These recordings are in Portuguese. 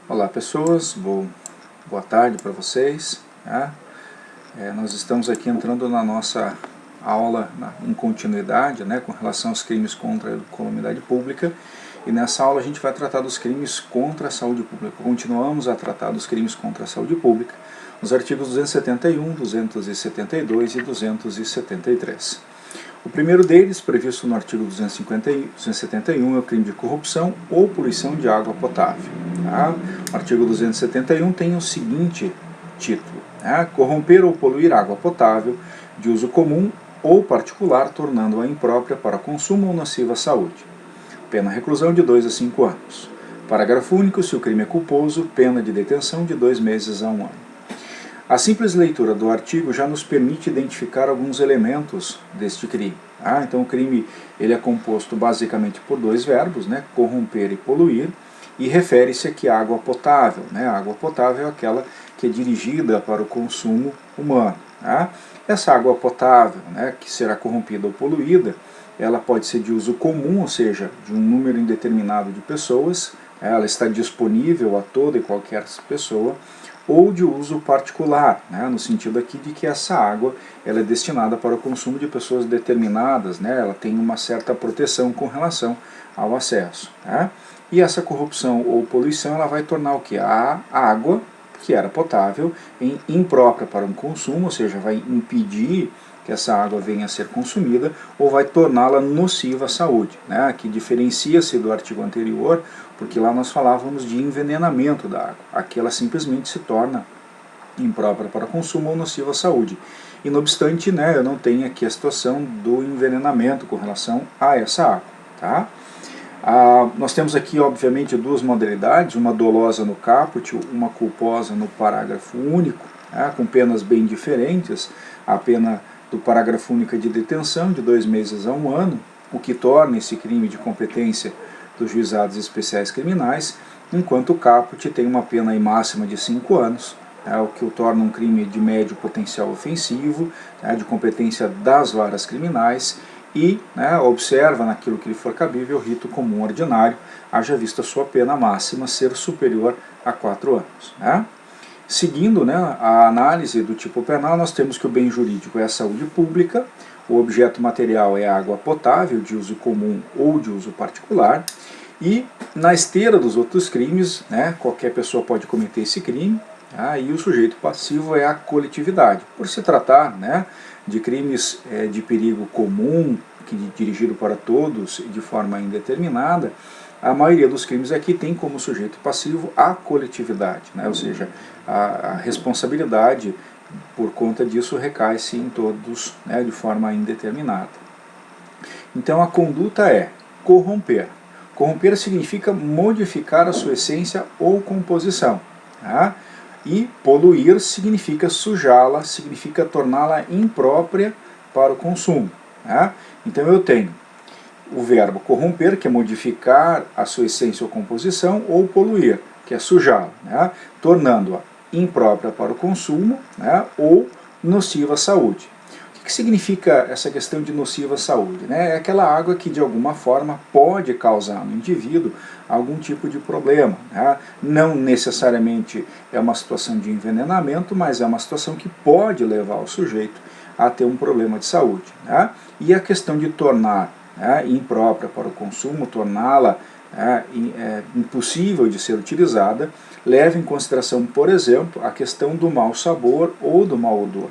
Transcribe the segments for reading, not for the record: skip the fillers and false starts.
Olá pessoas, boa tarde para vocês. Né? Nós estamos aqui entrando na nossa aula em continuidade, né, com relação aos crimes contra a calamidade pública, e nessa aula a gente vai tratar dos crimes contra a saúde pública. Continuamos a tratar dos crimes contra a saúde pública, os artigos 271, 272 e 273. O primeiro deles, previsto no artigo 271, é o crime de corrupção ou poluição de água potável. Tá? O artigo 271 tem o seguinte título: corromper ou poluir água potável de uso comum ou particular, tornando-a imprópria para consumo ou nociva à saúde. Pena reclusão de 2 a 5 anos. Parágrafo único. Se o crime é culposo, pena de detenção de 2 meses a 1 ano. A simples leitura do artigo já nos permite identificar alguns elementos deste crime. Então o crime ele é composto basicamente por dois verbos, né, corromper e poluir, e refere-se aqui à água potável. A água potável é aquela que é dirigida para o consumo humano. Essa água potável, que será corrompida ou poluída, ela pode ser de uso comum, ou seja, de um número indeterminado de pessoas, ela está disponível a toda e qualquer pessoa, ou de uso particular, no sentido aqui de que essa água ela é destinada para o consumo de pessoas determinadas, ela tem uma certa proteção com relação ao acesso. E essa corrupção ou poluição ela vai tornar o que? A água, que era potável, imprópria para um consumo, ou seja, vai impedir que essa água venha a ser consumida, ou vai torná-la nociva à saúde, que diferencia-se do artigo anterior, porque lá nós falávamos de envenenamento da água. Aqui ela simplesmente se torna imprópria para consumo ou nociva à saúde. E não obstante, eu não tenho aqui a situação do envenenamento com relação a essa água. Nós temos aqui, obviamente, duas modalidades, uma dolosa no caput, uma culposa no parágrafo único, com penas bem diferentes. A pena do parágrafo único é de detenção de 2 meses a 1 ano, o que torna esse crime de competência dos juizados especiais criminais, enquanto o caput tem uma pena máxima de 5 anos, o que o torna um crime de médio potencial ofensivo, de competência das varas criminais, e observa naquilo que lhe for cabível o rito comum ordinário, haja vista sua pena máxima ser superior a 4 anos. Seguindo a análise do tipo penal, nós temos que o bem jurídico é a saúde pública, o objeto material é a água potável de uso comum ou de uso particular, e na esteira dos outros crimes, qualquer pessoa pode cometer esse crime, e o sujeito passivo é a coletividade. Por se tratar de crimes de perigo comum, dirigido para todos de forma indeterminada, a maioria dos crimes aqui tem como sujeito passivo a coletividade, ou seja, a responsabilidade por conta disso recai-se em todos de forma indeterminada. Então a conduta é corromper. Corromper significa modificar a sua essência ou composição. E poluir significa sujá-la, significa torná-la imprópria para o consumo. Então eu tenho o verbo corromper, que é modificar a sua essência ou composição, ou poluir, que é sujá-la, tornando-a imprópria para o consumo, ou nociva à saúde. O que significa essa questão de nociva à saúde? É aquela água que de alguma forma pode causar no indivíduo algum tipo de problema. Não necessariamente é uma situação de envenenamento, mas é uma situação que pode levar o sujeito a ter um problema de saúde. E a questão de tornar imprópria para o consumo, torná-la impossível de ser utilizada, leva em consideração, por exemplo, a questão do mau sabor ou do mau odor.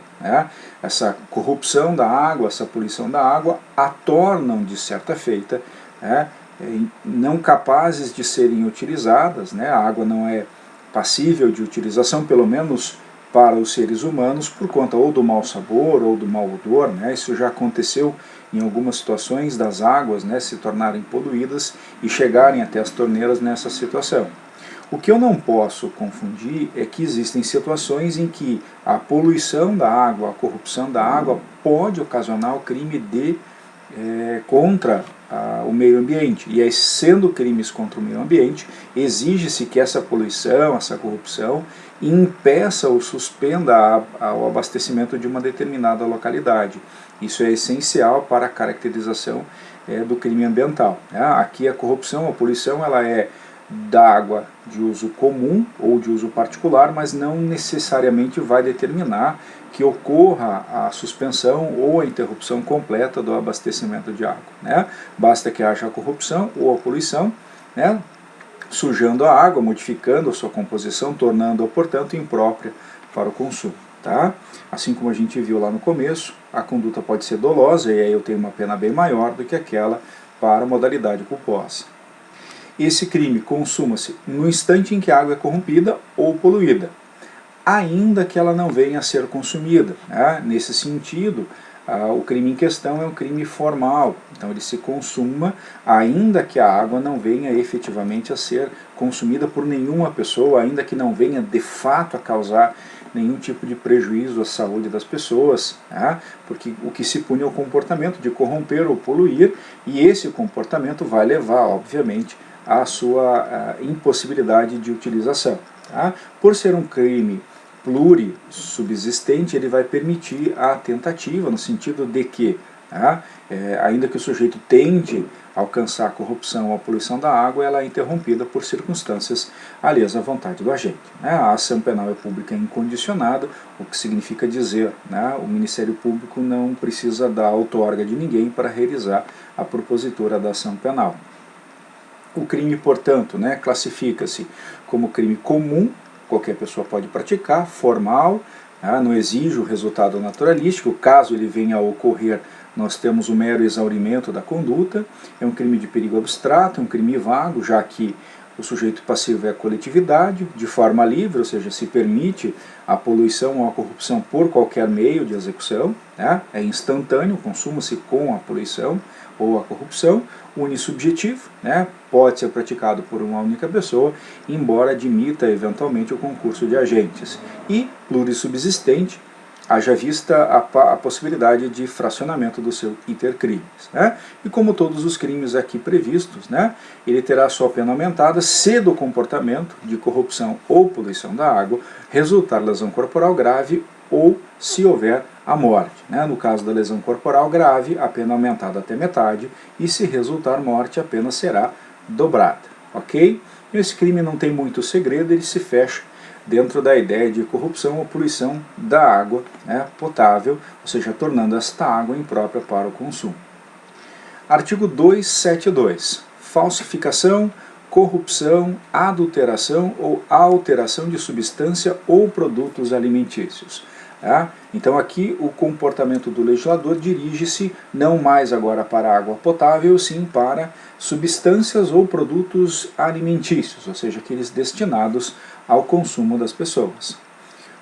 Essa corrupção da água, essa poluição da água, a tornam, de certa feita, não capazes de serem utilizadas. A água não é passível de utilização, pelo menos para os seres humanos, por conta ou do mau sabor ou do mau odor. Isso já aconteceu em algumas situações das águas se tornarem poluídas e chegarem até as torneiras nessa situação. O que eu não posso confundir é que existem situações em que a poluição da água, a corrupção da água pode ocasionar o crime contra o meio ambiente. E aí, sendo crimes contra o meio ambiente, exige-se que essa poluição, essa corrupção, impeça ou suspenda o abastecimento de uma determinada localidade. Isso é essencial para a caracterização do crime ambiental. Aqui a corrupção, a poluição, ela é da água de uso comum ou de uso particular, mas não necessariamente vai determinar que ocorra a suspensão ou a interrupção completa do abastecimento de água, né? Basta que haja a corrupção ou a poluição, né? Sujando a água, modificando a sua composição, tornando-a, portanto, imprópria para o consumo. Tá? Assim como a gente viu lá no começo, a conduta pode ser dolosa e aí eu tenho uma pena bem maior do que aquela para a modalidade culposa. Esse crime consuma-se no instante em que a água é corrompida ou poluída, ainda que ela não venha a ser consumida, né? Nesse sentido, o crime em questão é um crime formal, então ele se consuma ainda que a água não venha efetivamente a ser consumida por nenhuma pessoa, ainda que não venha de fato a causar nenhum tipo de prejuízo à saúde das pessoas, né? Porque o que se pune é o comportamento de corromper ou poluir, e esse comportamento vai levar, obviamente, à sua impossibilidade de utilização. Tá? Por ser um crime plurissubsistente, ele vai permitir a tentativa, no sentido de que, tá? Ainda que o sujeito tente alcançar a corrupção ou a poluição da água, ela é interrompida por circunstâncias alheias à vontade do agente. Né? A ação penal é pública incondicionada, o que significa dizer, né, o Ministério Público não precisa da outorga de ninguém para realizar a propositura da ação penal. O crime, portanto, né, classifica-se como crime comum, qualquer pessoa pode praticar, formal, né, não exige o resultado naturalístico, caso ele venha a ocorrer, nós temos o mero exaurimento da conduta, é um crime de perigo abstrato, é um crime vago, já que o sujeito passivo é a coletividade, de forma livre, ou seja, se permite a poluição ou a corrupção por qualquer meio de execução, né, é instantâneo, consuma-se com a poluição ou a corrupção, unissubjetivo, né, pode ser praticado por uma única pessoa, embora admita eventualmente o concurso de agentes, e plurissubsistente, haja vista a possibilidade de fracionamento do seu intercrimes. Né? E como todos os crimes aqui previstos, né, ele terá sua pena aumentada se do comportamento de corrupção ou poluição da água resultar lesão corporal grave ou se houver a morte. Né? No caso da lesão corporal grave, a pena aumentada até metade, e se resultar morte, a pena será dobrada. Ok? Esse crime não tem muito segredo, ele se fecha dentro da ideia de corrupção ou poluição da água, né, potável, ou seja, tornando esta água imprópria para o consumo. Artigo 272. Falsificação, corrupção, adulteração ou alteração de substância ou produtos alimentícios. Tá? Então aqui o comportamento do legislador dirige-se não mais agora para a água potável, sim para substâncias ou produtos alimentícios, ou seja, aqueles destinados ao consumo das pessoas.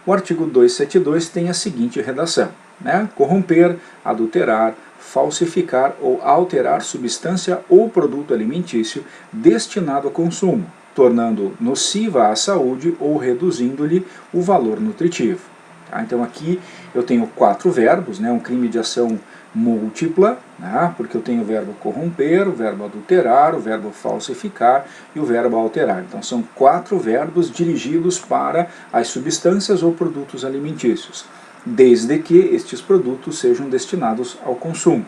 O artigo 272 tem a seguinte redação, né? Corromper, adulterar, falsificar ou alterar substância ou produto alimentício destinado ao consumo, tornando nociva à saúde ou reduzindo-lhe o valor nutritivo. Tá? Então aqui eu tenho 4 verbos, né? Um crime de ação múltipla, né? Porque eu tenho o verbo corromper, o verbo adulterar, o verbo falsificar e o verbo alterar. Então são 4 verbos dirigidos para as substâncias ou produtos alimentícios, desde que estes produtos sejam destinados ao consumo.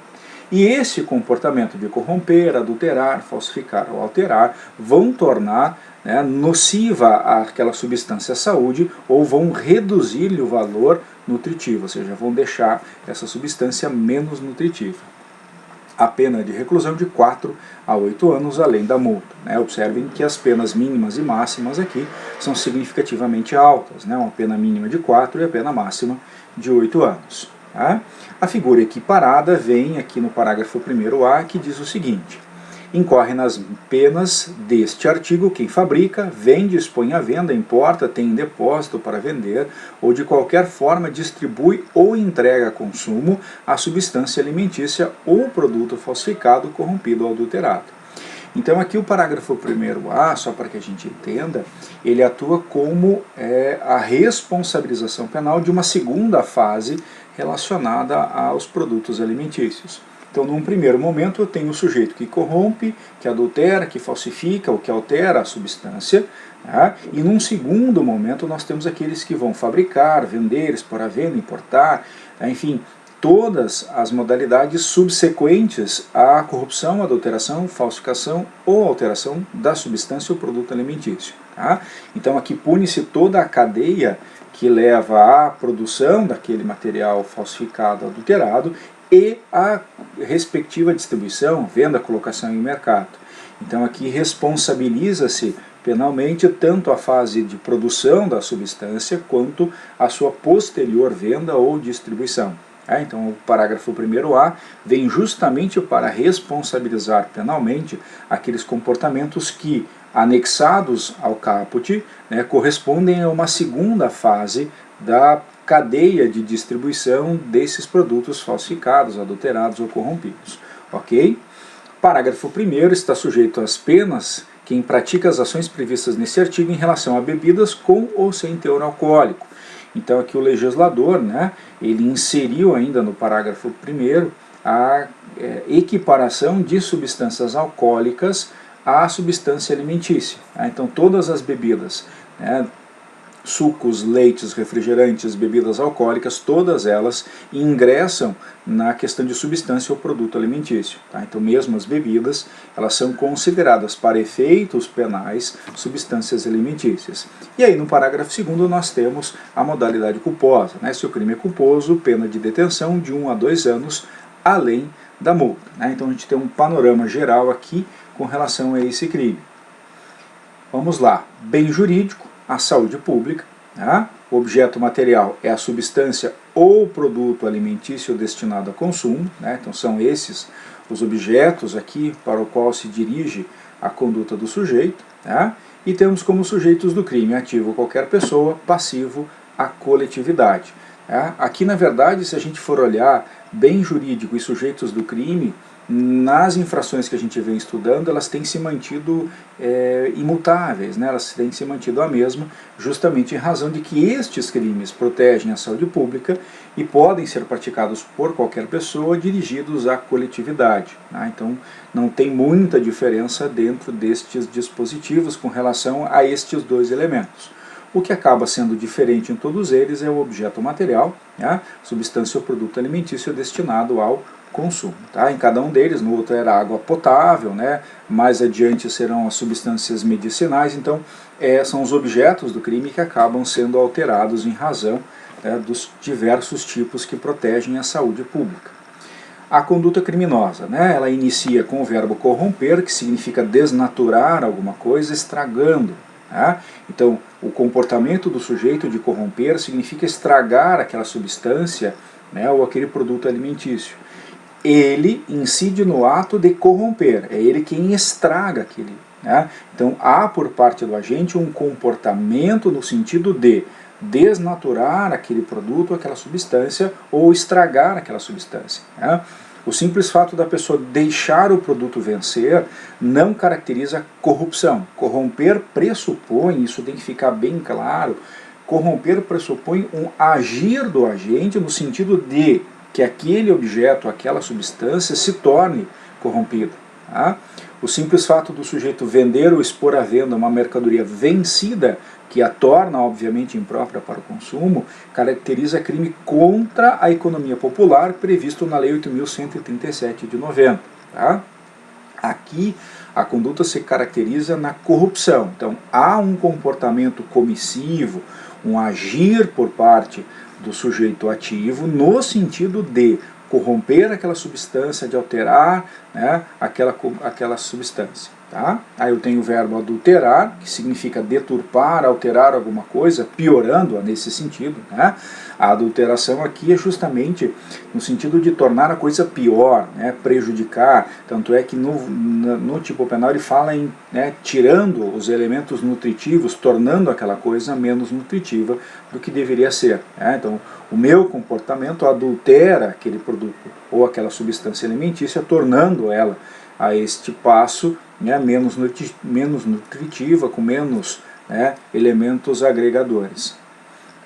E esse comportamento de corromper, adulterar, falsificar ou alterar vão tornar, né, nociva aquela substância à saúde ou vão reduzir-lhe o valor nutritivo, ou seja, vão deixar essa substância menos nutritiva. A pena de reclusão de 4 a 8 anos, além da multa. Né? Observem que as penas mínimas e máximas aqui são significativamente altas, né? Uma pena mínima de 4 e a pena máxima de 8 anos. Tá? A figura equiparada vem aqui no parágrafo 1º A, que diz o seguinte: incorre nas penas deste artigo quem fabrica, vende, expõe à venda, importa, tem em depósito para vender ou de qualquer forma distribui ou entrega a consumo a substância alimentícia ou produto falsificado, corrompido ou adulterado. Então aqui o parágrafo 1º A, só para que a gente entenda, ele atua como a responsabilização penal de uma segunda fase relacionada aos produtos alimentícios. Então, num primeiro momento, eu tenho o sujeito que corrompe, que adultera, que falsifica ou que altera a substância, tá? E num segundo momento nós temos aqueles que vão fabricar, vender, expor à venda, importar, enfim, todas as modalidades subsequentes à corrupção, adulteração, falsificação ou alteração da substância ou produto alimentício. Tá? Então aqui pune-se toda a cadeia que leva à produção daquele material falsificado, adulterado, e a respectiva distribuição, venda, colocação em mercado. Então aqui responsabiliza-se penalmente tanto a fase de produção da substância quanto a sua posterior venda ou distribuição. Então o parágrafo 1º-A vem justamente para responsabilizar penalmente aqueles comportamentos que, anexados ao caput, correspondem a uma segunda fase da cadeia de distribuição desses produtos falsificados, adulterados ou corrompidos. Ok? Parágrafo 1º está sujeito às penas quem pratica as ações previstas nesse artigo em relação a bebidas com ou sem teor alcoólico. Então aqui o legislador, ele inseriu ainda no parágrafo 1º a equiparação de substâncias alcoólicas à substância alimentícia. Então todas as bebidas, sucos, leites, refrigerantes, bebidas alcoólicas, todas elas ingressam na questão de substância ou produto alimentício. Então mesmo as bebidas, elas são consideradas para efeitos penais substâncias alimentícias. E aí no parágrafo 2º nós temos a modalidade culposa. Se o crime é culposo, pena de detenção de 1 a 2 anos, além da multa. Então a gente tem um panorama geral aqui com relação a esse crime. Vamos lá. Bem jurídico, a saúde pública, o objeto material é a substância ou produto alimentício destinado a consumo, então são esses os objetos aqui para o qual se dirige a conduta do sujeito, e temos como sujeitos do crime ativo qualquer pessoa, passivo a coletividade. Aqui na verdade, se a gente for olhar bem jurídico e sujeitos do crime, nas infrações que a gente vem estudando, elas têm se mantido imutáveis, elas têm se mantido a mesma, justamente em razão de que estes crimes protegem a saúde pública e podem ser praticados por qualquer pessoa dirigidos à coletividade. Então não tem muita diferença dentro destes dispositivos com relação a estes dois elementos. O que acaba sendo diferente em todos eles é o objeto material, substância ou produto alimentício destinado ao consumo. Em cada um deles, no outro era água potável, mais adiante serão as substâncias medicinais, então são os objetos do crime que acabam sendo alterados em razão dos diversos tipos que protegem a saúde pública. A conduta criminosa, ela inicia com o verbo corromper, que significa desnaturar alguma coisa, estragando. Então, o comportamento do sujeito de corromper significa estragar aquela substância ou aquele produto alimentício. Ele incide no ato de corromper, é ele quem estraga aquele. Então há por parte do agente um comportamento no sentido de desnaturar aquele produto, aquela substância, ou estragar aquela substância. O simples fato da pessoa deixar o produto vencer não caracteriza corrupção. Corromper pressupõe, isso tem que ficar bem claro, corromper pressupõe um agir do agente no sentido de que aquele objeto, aquela substância se torne corrompida. O simples fato do sujeito vender ou expor à venda uma mercadoria vencida, que a torna obviamente imprópria para o consumo, caracteriza crime contra a economia popular previsto na Lei 8.137 de 90. Aqui a conduta se caracteriza na corrupção. Então há um comportamento comissivo, um agir por parte do sujeito ativo no sentido de corromper aquela substância, de alterar aquela substância. Aí eu tenho o verbo adulterar, que significa deturpar, alterar alguma coisa, piorando-a nesse sentido. A adulteração aqui é justamente no sentido de tornar a coisa pior, prejudicar. Tanto é que no tipo penal ele fala em tirando os elementos nutritivos, tornando aquela coisa menos nutritiva do que deveria ser. Então o meu comportamento adultera aquele produto ou aquela substância alimentícia, tornando ela a este passo menos nutritiva, com menos elementos agregadores.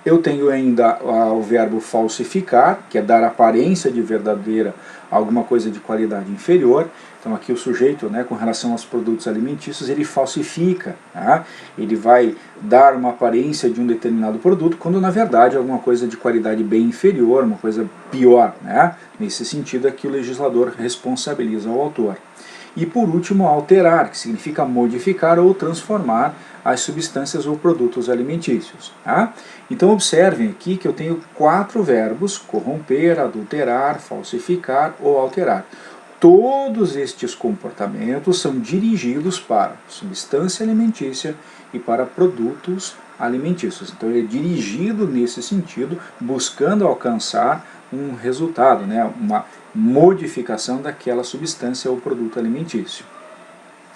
Eu tenho ainda o verbo falsificar, que é dar aparência de verdadeira a alguma coisa de qualidade inferior. Então aqui o sujeito, né, com relação aos produtos alimentícios, ele falsifica, tá? Ele vai dar uma aparência de um determinado produto, quando na verdade é alguma coisa de qualidade bem inferior, uma coisa pior, né? Nesse sentido é que o legislador responsabiliza o autor. E por último, alterar, que significa modificar ou transformar as substâncias ou produtos alimentícios. Tá? Então observem aqui que eu tenho 4 verbos: corromper, adulterar, falsificar ou alterar. Todos estes comportamentos são dirigidos para substância alimentícia e para produtos alimentícios. Então ele é dirigido nesse sentido, buscando alcançar um resultado, né, uma modificação daquela substância ou produto alimentício.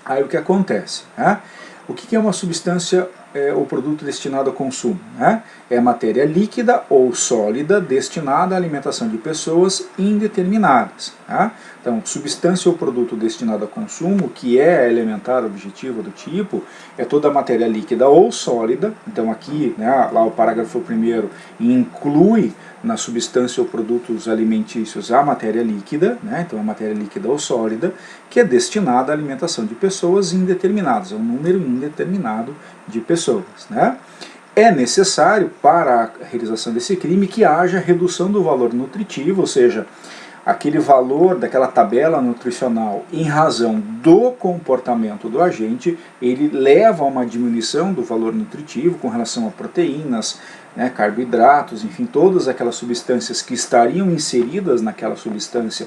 Aí o que acontece? Né? O que é uma substância ou produto destinado ao consumo? Né? É matéria líquida ou sólida destinada à alimentação de pessoas indeterminadas. Tá? Então, substância ou produto destinado ao consumo, que é elementar objetivo do tipo, é toda matéria líquida ou sólida. Então aqui, né, lá o parágrafo 1º inclui na substância ou produtos alimentícios a matéria líquida, né, então a matéria líquida ou sólida, que é destinada à alimentação de pessoas indeterminadas, é um número indeterminado de pessoas. Né? É necessário, para a realização desse crime, que haja redução do valor nutritivo, ou seja, aquele valor daquela tabela nutricional, em razão do comportamento do agente, ele leva a uma diminuição do valor nutritivo com relação a proteínas, né, carboidratos, enfim, todas aquelas substâncias que estariam inseridas naquela substância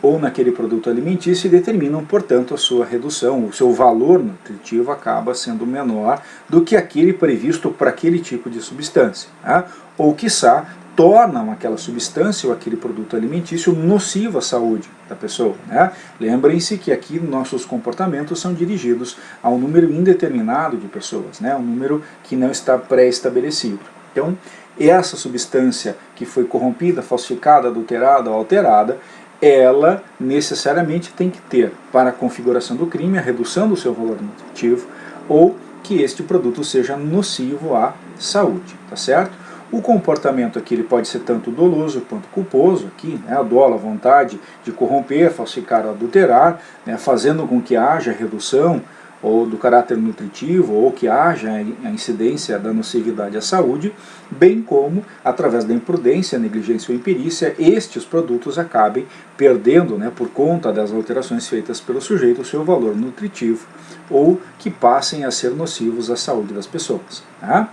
ou naquele produto alimentício e determinam, portanto, a sua redução. O seu valor nutritivo acaba sendo menor do que aquele previsto para aquele tipo de substância. Né? Ou, quiçá, tornam aquela substância ou aquele produto alimentício nocivo à saúde da pessoa. Né? Lembrem-se que aqui nossos comportamentos são dirigidos a um número indeterminado de pessoas, né? Um número que não está pré-estabelecido. Então, essa substância que foi corrompida, falsificada, adulterada ou alterada, ela necessariamente tem que ter, para a configuração do crime, a redução do seu valor nutritivo ou que este produto seja nocivo à saúde, tá certo? O comportamento aqui ele pode ser tanto doloso quanto culposo, aqui, né, a dolo, a vontade de corromper, falsificar ou adulterar, né, fazendo com que haja redução ou do caráter nutritivo, ou que haja a incidência da nocividade à saúde, bem como, através da imprudência, negligência ou imperícia, estes produtos acabem perdendo, né, por conta das alterações feitas pelo sujeito, o seu valor nutritivo, ou que passem a ser nocivos à saúde das pessoas. Tá?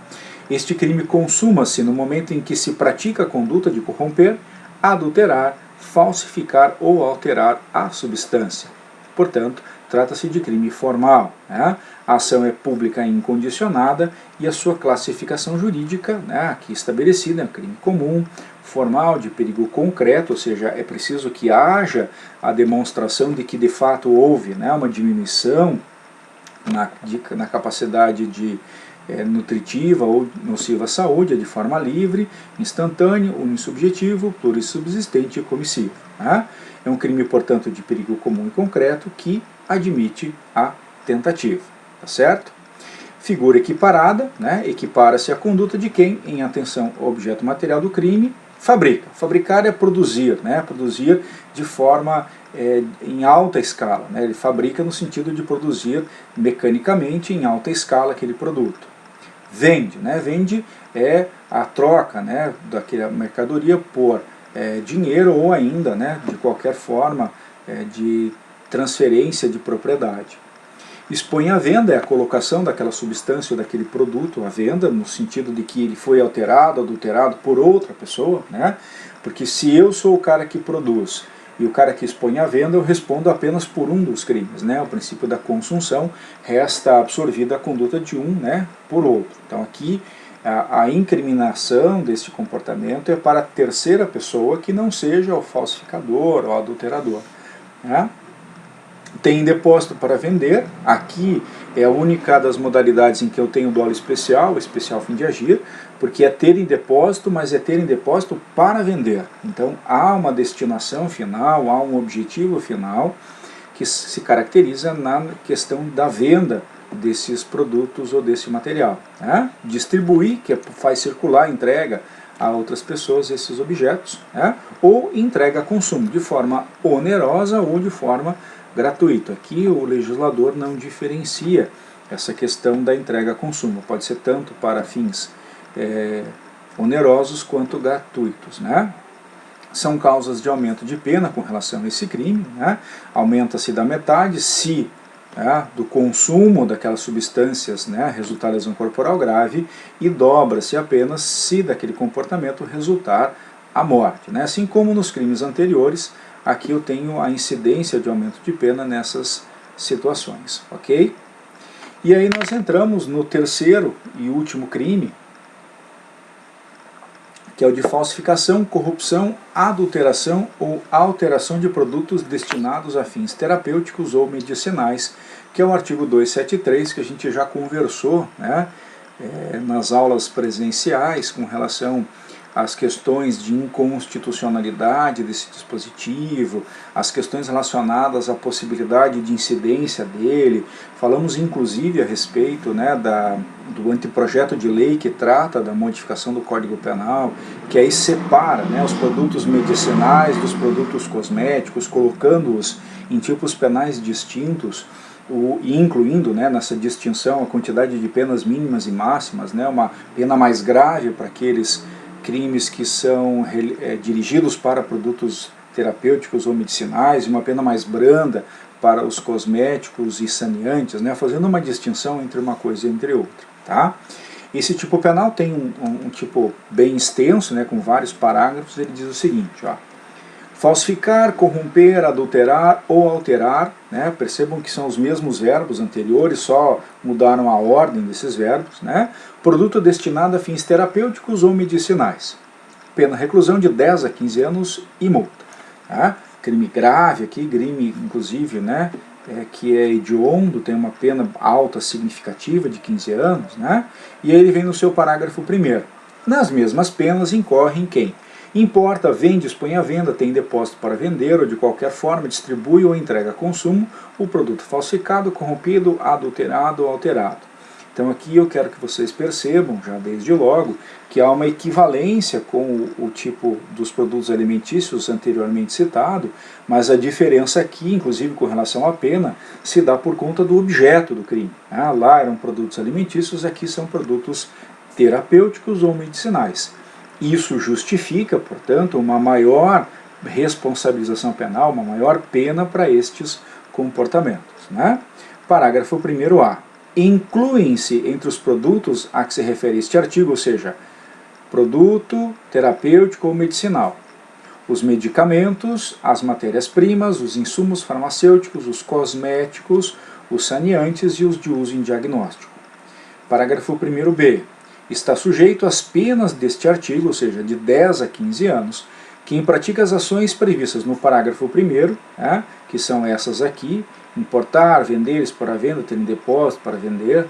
Este crime consuma-se no momento em que se pratica a conduta de corromper, adulterar, falsificar ou alterar a substância. Portanto, trata-se de crime formal. Né? A ação é pública e incondicionada e a sua classificação jurídica, né, aqui estabelecida, é um crime comum, formal, de perigo concreto, ou seja, é preciso que haja a demonstração de que de fato houve, né, uma diminuição na capacidade nutritiva ou nociva à saúde, de forma livre, instantânea, unissubjetivo, plurissubsistente e comissivo. Né? É um crime, portanto, de perigo comum e concreto que admite a tentativa. Tá certo? Figura equiparada, né? Equipara-se a conduta de quem, em atenção ao objeto material do crime, fabrica. Fabricar é produzir, né? Produzir de forma em alta escala. Né? Ele fabrica no sentido de produzir mecanicamente em alta escala aquele produto. Vende, né? Vende é a troca, né, daquela mercadoria por dinheiro ou ainda, né, de qualquer forma de transferência de propriedade. Expõe à venda é a colocação daquela substância ou daquele produto à venda, no sentido de que ele foi alterado, adulterado por outra pessoa, né? Porque se eu sou o cara que produz e o cara que expõe à venda, eu respondo apenas por um dos crimes, né? O princípio da consunção, resta absorvida a conduta de um, né, por outro. Então aqui a incriminação deste comportamento é para a terceira pessoa que não seja o falsificador ou adulterador. Né? Tem depósito para vender, aqui é a única das modalidades em que eu tenho dolo especial fim de agir, porque é ter em depósito, mas é ter em depósito para vender. Então há uma destinação final, há um objetivo final que se caracteriza na questão da venda desses produtos ou desse material, né? Distribuir, que faz circular, entrega a outras pessoas esses objetos, né? Ou entrega a consumo, de forma onerosa ou de forma gratuita. Aqui o legislador não diferencia essa questão da entrega a consumo, pode ser tanto para fins onerosos quanto gratuitos, né? São causas de aumento de pena com relação a esse crime, né? Aumenta-se da metade se do consumo daquelas substâncias, né, resultar lesão corporal grave, e dobra-se apenas se daquele comportamento resultar a morte, né? Assim como nos crimes anteriores, aqui eu tenho a incidência de aumento de pena nessas situações, ok? E aí nós entramos no terceiro e último crime, que é o de falsificação, corrupção, adulteração ou alteração de produtos destinados a fins terapêuticos ou medicinais, que é o artigo 273, que a gente já conversou, né, nas aulas presenciais com relação às questões de inconstitucionalidade desse dispositivo, as questões relacionadas à possibilidade de incidência dele. Falamos inclusive a respeito, né, do anteprojeto de lei que trata da modificação do Código Penal, que aí separa, né, os produtos medicinais dos produtos cosméticos, colocando-os em tipos penais distintos, e incluindo, né, nessa distinção a quantidade de penas mínimas e máximas, né, uma pena mais grave para aqueles crimes que são dirigidos para produtos terapêuticos ou medicinais, e uma pena mais branda para os cosméticos e saneantes, né, fazendo uma distinção entre uma coisa e entre outra. Tá? Esse tipo penal tem um tipo bem extenso, né, com vários parágrafos. Ele diz o seguinte, ó: falsificar, corromper, adulterar ou alterar, né, percebam que são os mesmos verbos anteriores, só mudaram a ordem desses verbos, né, produto destinado a fins terapêuticos ou medicinais. Pena reclusão de 10 a 15 anos e multa. Tá? Crime grave aqui, crime inclusive, né, que é hediondo, tem uma pena alta significativa de 15 anos, né, e aí ele vem no seu parágrafo 1º. Nas mesmas penas incorrem quem importa, vende, expõe à venda, tem depósito para vender ou de qualquer forma distribui ou entrega a consumo o produto falsificado, corrompido, adulterado ou alterado. Então aqui eu quero que vocês percebam, já desde logo, que há uma equivalência com o tipo dos produtos alimentícios anteriormente citado, mas a diferença aqui, inclusive com relação à pena, se dá por conta do objeto do crime. Lá eram produtos alimentícios, aqui são produtos terapêuticos ou medicinais. Isso justifica, portanto, uma maior responsabilização penal, uma maior pena para estes comportamentos, né? Parágrafo 1º-A. Incluem-se entre os produtos a que se refere este artigo, ou seja, produto terapêutico ou medicinal, os medicamentos, as matérias-primas, os insumos farmacêuticos, os cosméticos, os saneantes e os de uso em diagnóstico. Parágrafo 1º-B. Está sujeito às penas deste artigo, ou seja, de 10 a 15 anos, quem pratica as ações previstas no parágrafo 1º, que são essas aqui: importar, vender, expor à venda, ter em depósito para vender,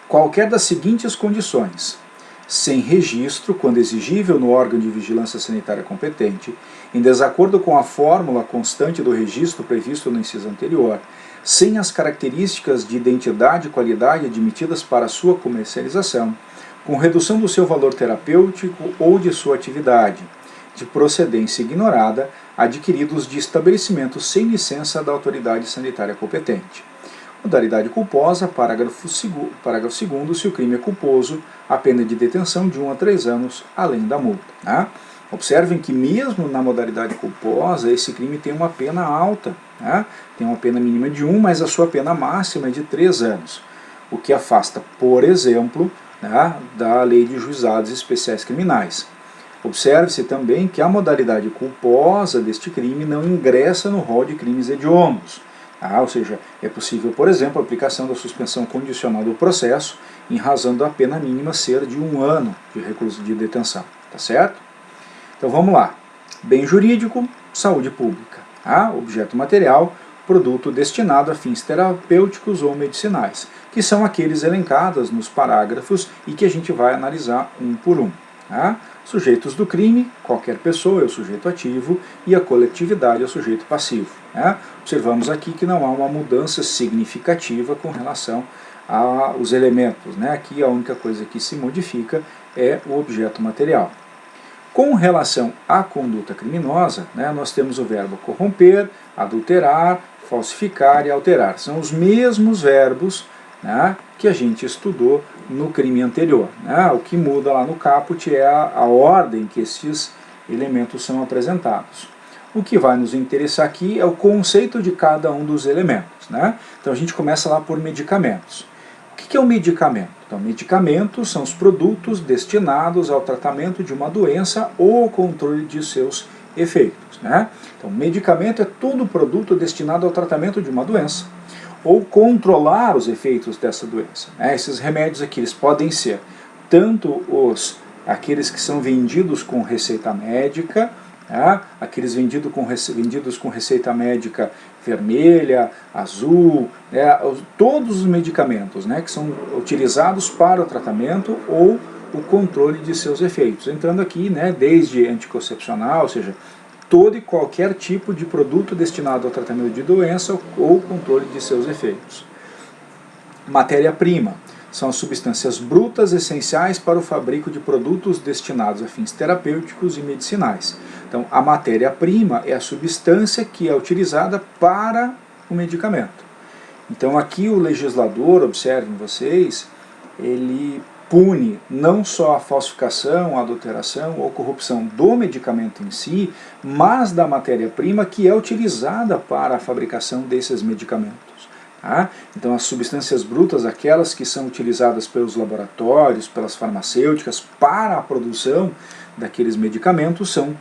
qualquer das seguintes condições: sem registro, quando exigível no órgão de vigilância sanitária competente, em desacordo com a fórmula constante do registro previsto no inciso anterior, sem as características de identidade e qualidade admitidas para sua comercialização, com redução do seu valor terapêutico ou de sua atividade, de procedência ignorada, adquiridos de estabelecimentos sem licença da autoridade sanitária competente. Modalidade culposa, parágrafo 2º, se o crime é culposo, a pena de detenção de 1 a 3 anos, além da multa. Observem que mesmo na modalidade culposa, esse crime tem uma pena alta, tem uma pena mínima de 1, mas a sua pena máxima é de 3 anos, o que afasta, por exemplo, da Lei de Juizados Especiais Criminais. Observe-se também que a modalidade culposa deste crime não ingressa no rol de crimes hediondos. Ou seja, é possível, por exemplo, a aplicação da suspensão condicional do processo em razão da pena mínima ser de 1 ano de reclusão de detenção. Tá certo? Então vamos lá. Bem jurídico, saúde pública. Objeto material, produto destinado a fins terapêuticos ou medicinais, que são aqueles elencados nos parágrafos e que a gente vai analisar um por um. Sujeitos do crime, qualquer pessoa é o sujeito ativo e a coletividade é o sujeito passivo. Né? Observamos aqui que não há uma mudança significativa com relação aos elementos. Né? Aqui a única coisa que se modifica é o objeto material. Com relação à conduta criminosa, né, nós temos o verbo corromper, adulterar, falsificar e alterar. São os mesmos verbos, né, que a gente estudou no crime anterior. Né? O que muda lá no caput é a ordem que esses elementos são apresentados. O que vai nos interessar aqui é o conceito de cada um dos elementos. Né? Então a gente começa lá por medicamentos. O que é o medicamento? Então, medicamentos são os produtos destinados ao tratamento de uma doença ou ao controle de seus efeitos. Né? Então, medicamento é todo produto destinado ao tratamento de uma doença ou controlar os efeitos dessa doença. Né? Esses remédios aqui eles podem ser tanto aqueles que são vendidos com receita médica, né? Aqueles vendidos com receita médica vermelha, azul, né? Todos os medicamentos, né, que são utilizados para o tratamento ou o controle de seus efeitos. Entrando aqui, né, desde anticoncepcional, ou seja, todo e qualquer tipo de produto destinado ao tratamento de doença ou controle de seus efeitos. Matéria-prima são as substâncias brutas essenciais para o fabrico de produtos destinados a fins terapêuticos e medicinais. Então, a matéria-prima é a substância que é utilizada para o medicamento. Então, aqui o legislador, observem vocês, ele pune não só a falsificação, a adulteração ou corrupção do medicamento em si, mas da matéria-prima que é utilizada para a fabricação desses medicamentos. Tá? Então as substâncias brutas, aquelas que são utilizadas pelos laboratórios, pelas farmacêuticas para a produção daqueles medicamentos, são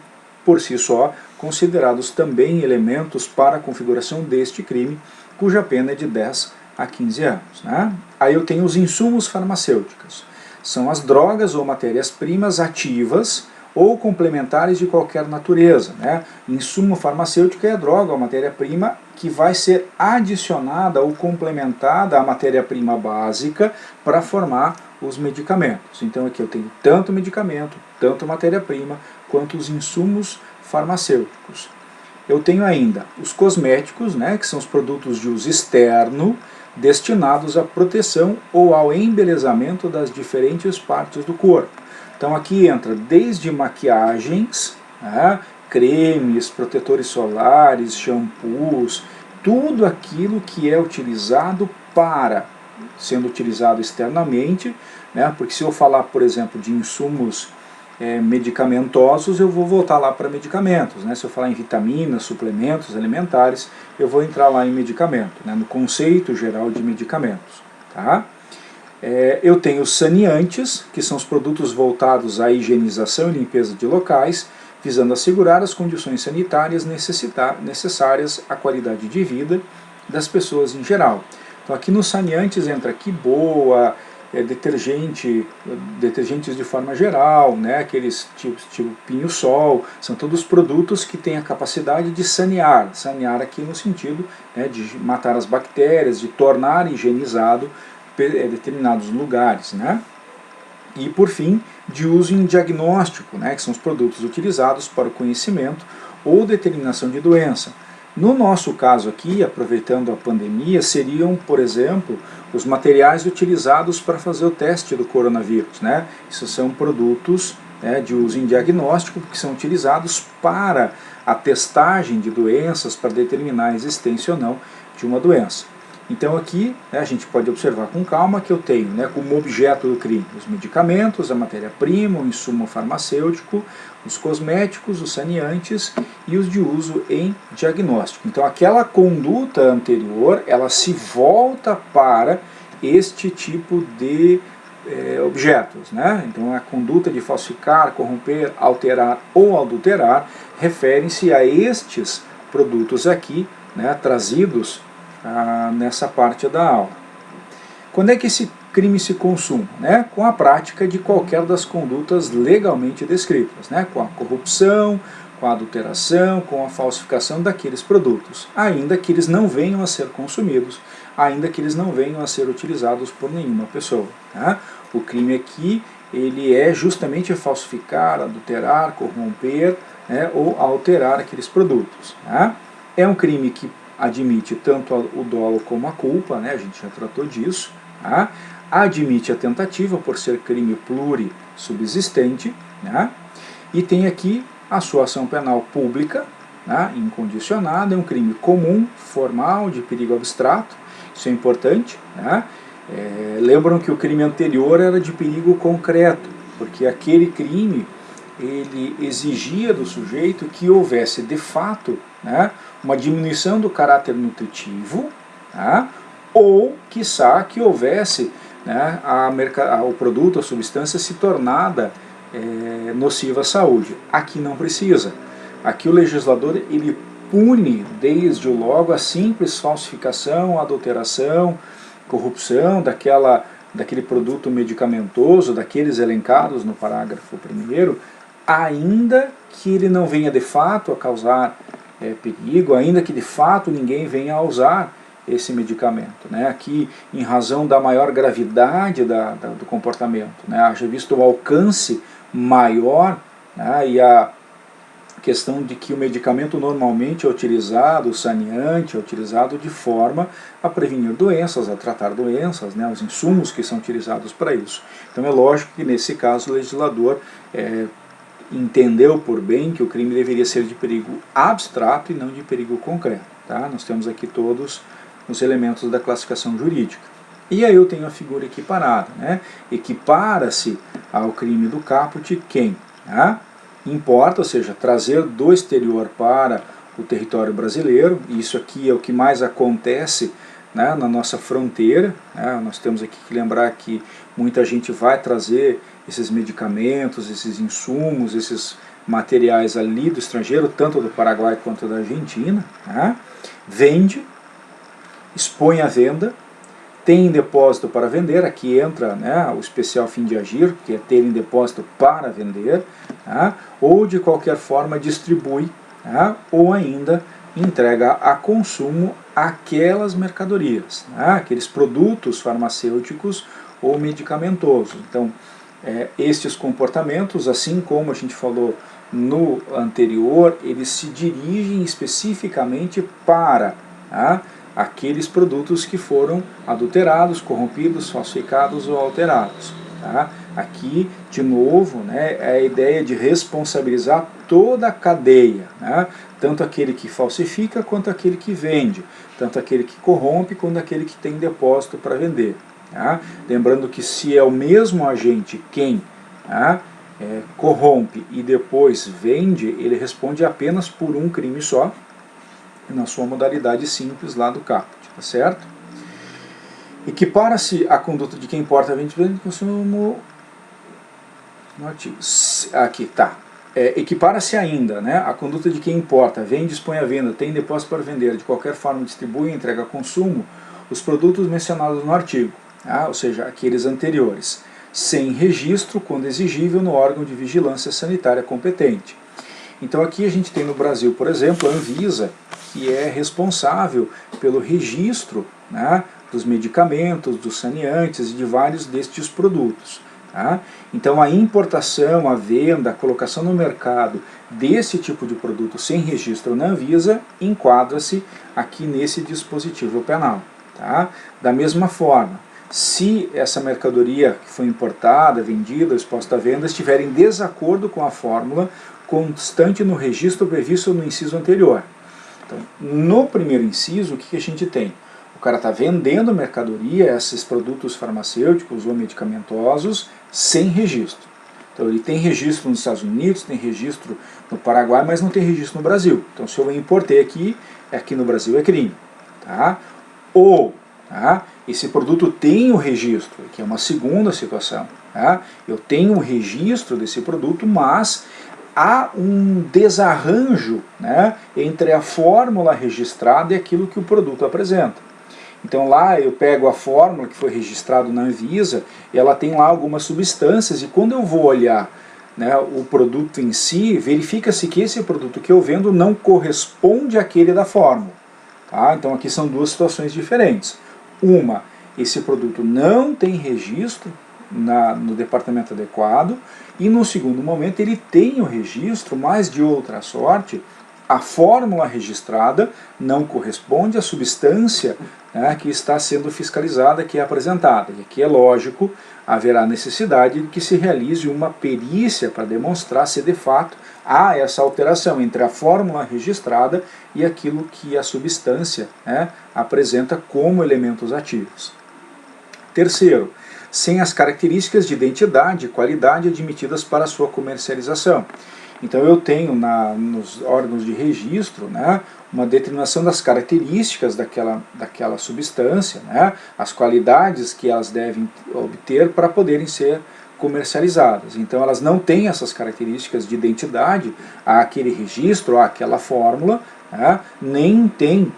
por si só considerados também elementos para a configuração deste crime, cuja pena é de 10 a 15 anos. Né? Aí eu tenho os insumos farmacêuticos. São as drogas ou matérias-primas ativas ou complementares de qualquer natureza. Né? Insumo farmacêutico é a droga ou matéria-prima que vai ser adicionada ou complementada à matéria-prima básica para formar os medicamentos. Então aqui eu tenho tanto medicamento, tanto matéria-prima, quanto os insumos farmacêuticos. Eu tenho ainda os cosméticos, né, que são os produtos de uso externo, destinados à proteção ou ao embelezamento das diferentes partes do corpo. Então aqui entra desde maquiagens, né, cremes, protetores solares, shampoos, tudo aquilo que é utilizado sendo utilizado externamente, né, porque se eu falar, por exemplo, de insumos medicamentosos, eu vou voltar lá para medicamentos. Né? Se eu falar em vitaminas, suplementos alimentares, eu vou entrar lá em medicamento, né, no conceito geral de medicamentos. Tá? Eu tenho os saneantes, que são os produtos voltados à higienização e limpeza de locais, visando assegurar as condições sanitárias necessárias à qualidade de vida das pessoas em geral. Então aqui nos saneantes entra Quiboa, detergentes de forma geral, né, aqueles tipo Pinho-Sol, são todos produtos que têm a capacidade de sanear aqui no sentido, né, de matar as bactérias, de tornar higienizado determinados lugares, né? E por fim, de uso em diagnóstico, né, que são os produtos utilizados para o conhecimento ou determinação de doença. No nosso caso aqui, aproveitando a pandemia, seriam, por exemplo, os materiais utilizados para fazer o teste do coronavírus, né? Isso são produtos, né, de uso em diagnóstico que são utilizados para a testagem de doenças, para determinar a existência ou não de uma doença. Então aqui, né, a gente pode observar com calma que eu tenho, né, como objeto do crime os medicamentos, a matéria-prima, o insumo farmacêutico, os cosméticos, os saneantes e os de uso em diagnóstico. Então aquela conduta anterior, ela se volta para este tipo de objetos. Né? Então a conduta de falsificar, corromper, alterar ou adulterar referem-se a estes produtos aqui, né, trazidos nessa parte da aula. Quando é que esse crime se consuma? Né? Com a prática de qualquer das condutas legalmente descritas, né? Com a corrupção, com a adulteração, com a falsificação daqueles produtos, ainda que eles não venham a ser consumidos, ainda que eles não venham a ser utilizados por nenhuma pessoa. Tá? O crime aqui ele é justamente falsificar, adulterar, corromper, né, ou alterar aqueles produtos. Né? É um crime que admite tanto o dolo como a culpa, né, a gente já tratou disso. Tá? Admite a tentativa por ser crime plurissubsistente, né? E tem aqui a sua ação penal pública, né, incondicionada, é um crime comum, formal, de perigo abstrato, isso é importante. Né? Lembram que o crime anterior era de perigo concreto, porque aquele crime ele exigia do sujeito que houvesse de fato, né, uma diminuição do caráter nutritivo, tá? Ou, quiçá, que houvesse, né, o produto, a substância se tornada nociva à saúde. Aqui não precisa. Aqui o legislador ele pune desde logo a simples falsificação, adulteração, corrupção daquele produto medicamentoso, daqueles elencados no parágrafo 1º, ainda que ele não venha de fato a causar perigo, ainda que de fato ninguém venha a usar esse medicamento. Né? Aqui, em razão da maior gravidade do comportamento, né? Haja visto o alcance maior, né? E a questão de que o medicamento normalmente é utilizado, o saneante é utilizado de forma a prevenir doenças, a tratar doenças, né? Os insumos que são utilizados para isso. Então é lógico que nesse caso o legislador entendeu por bem que o crime deveria ser de perigo abstrato e não de perigo concreto. Tá? Nós temos aqui todos os elementos da classificação jurídica. E aí eu tenho a figura equiparada. Né? Equipara-se ao crime do caput quem? Tá? Importa, ou seja, trazer do exterior para o território brasileiro. Isso aqui é o que mais acontece, né, na nossa fronteira. Né? Nós temos aqui que lembrar que muita gente vai trazer esses medicamentos, esses insumos, esses materiais ali do estrangeiro, tanto do Paraguai quanto da Argentina, né? Vende, expõe à venda, tem em depósito para vender, aqui entra, né, o especial fim de agir, que é ter em depósito para vender, né? Ou de qualquer forma distribui, né? Ou ainda entrega a consumo aquelas mercadorias, né? Aqueles produtos farmacêuticos ou medicamentosos. Então, estes comportamentos, assim como a gente falou no anterior, eles se dirigem especificamente para, tá, aqueles produtos que foram adulterados, corrompidos, falsificados ou alterados. Tá? Aqui, de novo, né, é a ideia de responsabilizar toda a cadeia, né? Tanto aquele que falsifica quanto aquele que vende, tanto aquele que corrompe quanto aquele que tem depósito para vender. Tá? Lembrando que se é o mesmo agente quem, tá, corrompe e depois vende, ele responde apenas por um crime só, na sua modalidade simples lá do caput, tá certo? Equipara-se a conduta de quem importa, vende e consumo no artigo. Aqui, tá. Equipara-se ainda, né, a conduta de quem importa, vende, expõe à venda, tem depósito para vender, de qualquer forma distribui, entrega a consumo, os produtos mencionados no artigo. Ou seja, aqueles anteriores, sem registro, quando exigível, no órgão de vigilância sanitária competente. Então aqui a gente tem no Brasil, por exemplo, a Anvisa, que é responsável pelo registro, né, dos medicamentos, dos saneantes e de vários destes produtos. Tá? Então a importação, a venda, a colocação no mercado desse tipo de produto sem registro na Anvisa enquadra-se aqui nesse dispositivo penal. Tá? Da mesma forma, se essa mercadoria que foi importada, vendida, exposta à venda, estiver em desacordo com a fórmula constante no registro previsto no inciso anterior. Então, no primeiro inciso, o que a gente tem? O cara está vendendo mercadoria, esses produtos farmacêuticos ou medicamentosos, sem registro. Então, ele tem registro nos Estados Unidos, tem registro no Paraguai, mas não tem registro no Brasil. Então, se eu importei aqui no Brasil é crime. Tá? Ou, tá, esse produto tem o registro, que é uma segunda situação. Tá? Eu tenho o registro desse produto, mas há um desarranjo, né, entre a fórmula registrada e aquilo que o produto apresenta. Então lá eu pego a fórmula que foi registrada na Anvisa, e ela tem lá algumas substâncias, e quando eu vou olhar, né, o produto em si, verifica-se que esse produto que eu vendo não corresponde àquele da fórmula. Tá? Então aqui são duas situações diferentes. Uma, esse produto não tem registro, no departamento adequado, e no segundo momento ele tem o registro, mas de outra sorte, a fórmula registrada não corresponde à substância, né, que está sendo fiscalizada, que é apresentada. E aqui é lógico, haverá necessidade de que se realize uma perícia para demonstrar se de fato há essa alteração entre a fórmula registrada e aquilo que a substância, né, apresenta como elementos ativos. Terceiro, sem as características de identidade e qualidade admitidas para a sua comercialização. Então eu tenho nos órgãos de registro, né, uma determinação das características daquela substância, né, as qualidades que elas devem obter para poderem ser comercializadas. Então elas não têm essas características de identidade àquele registro, àquela fórmula, né, nem tem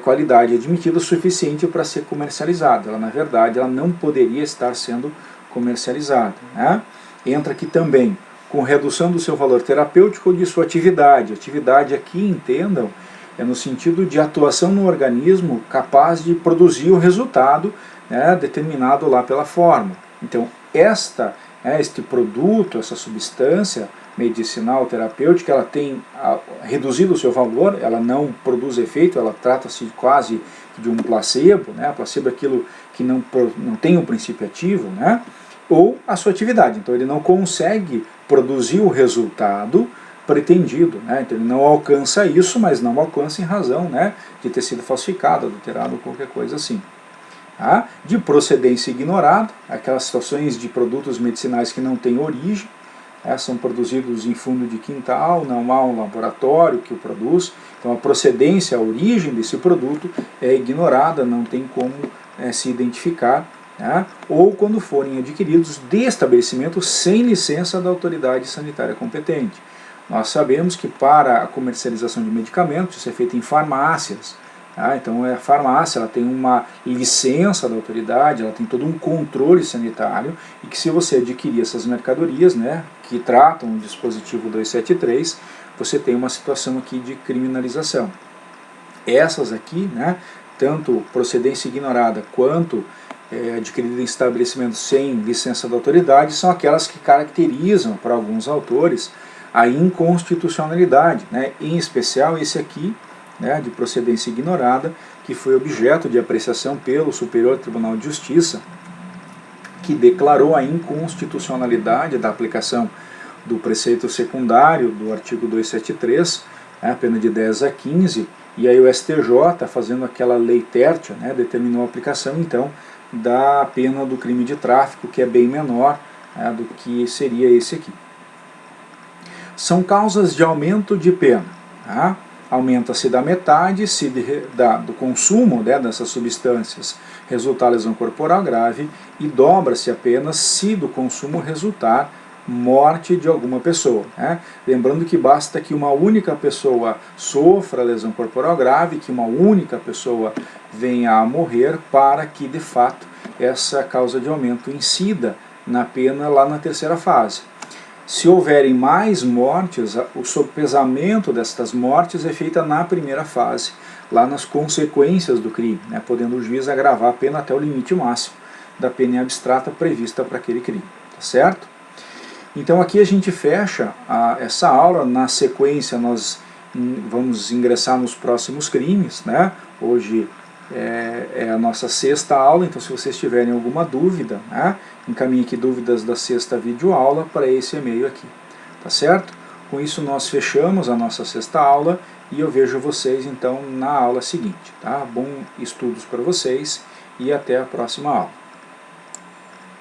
qualidade admitida suficiente para ser comercializada. Ela, na verdade, ela não poderia estar sendo comercializada, né. Entra aqui também com redução do seu valor terapêutico ou de sua atividade. Atividade aqui, entendam, é no sentido de atuação no organismo capaz de produzir o resultado, né, determinado lá pela fórmula. Então, este produto, essa substância medicinal terapêutica, ela tem reduzido o seu valor, ela não produz efeito, ela trata-se quase de um placebo, né? Placebo é aquilo que não tem um princípio ativo, né? Ou a sua atividade. Então ele não consegue produzir o resultado pretendido, né? Então ele não alcança isso, mas não alcança em razão, né, de ter sido falsificado, adulterado ou qualquer coisa assim. Tá? De procedência ignorada, aquelas situações de produtos medicinais que não têm origem, são produzidos em fundo de quintal, não há um laboratório que o produz, então a procedência, a origem desse produto é ignorada, não tem como se identificar, né? Ou quando forem adquiridos de estabelecimento sem licença da autoridade sanitária competente. Nós sabemos que para a comercialização de medicamentos, isso é feito em farmácias, tá? Então a farmácia ela tem uma licença da autoridade, ela tem todo um controle sanitário, e que se você adquirir essas mercadorias, né, que tratam o dispositivo 273, você tem uma situação aqui de criminalização. Essas aqui, né, tanto procedência ignorada quanto adquirida em estabelecimentos sem licença da autoridade, são aquelas que caracterizam, para alguns autores, a inconstitucionalidade, né, em especial esse aqui, né, de procedência ignorada, que foi objeto de apreciação pelo Superior Tribunal de Justiça, que declarou a inconstitucionalidade da aplicação do preceito secundário do artigo 273, né, pena de 10 a 15, e aí o STJ, fazendo aquela lei tertia, né, determinou a aplicação, então, da pena do crime de tráfico, que é bem menor, né, do que seria esse aqui. São causas de aumento de pena. Tá? Aumenta-se da metade se do consumo, né, dessas substâncias resultar lesão corporal grave, e dobra-se apenas se do consumo resultar morte de alguma pessoa. Né? Lembrando que basta que uma única pessoa sofra lesão corporal grave, que uma única pessoa venha a morrer, para que de fato essa causa de aumento incida na pena lá na terceira fase. Se houverem mais mortes, o sopesamento destas mortes é feita na primeira fase, lá nas consequências do crime, né, podendo o juiz agravar a pena até o limite máximo da pena abstrata prevista para aquele crime. Tá certo? Então aqui a gente fecha essa aula. Na sequência nós vamos ingressar nos próximos crimes, né? Hoje é a nossa sexta aula, então se vocês tiverem alguma dúvida, né, encaminhe aqui dúvidas da sexta videoaula para esse e-mail aqui, tá certo? Com isso nós fechamos a nossa sexta aula e eu vejo vocês então na aula seguinte, tá? Bom estudos para vocês e até a próxima aula.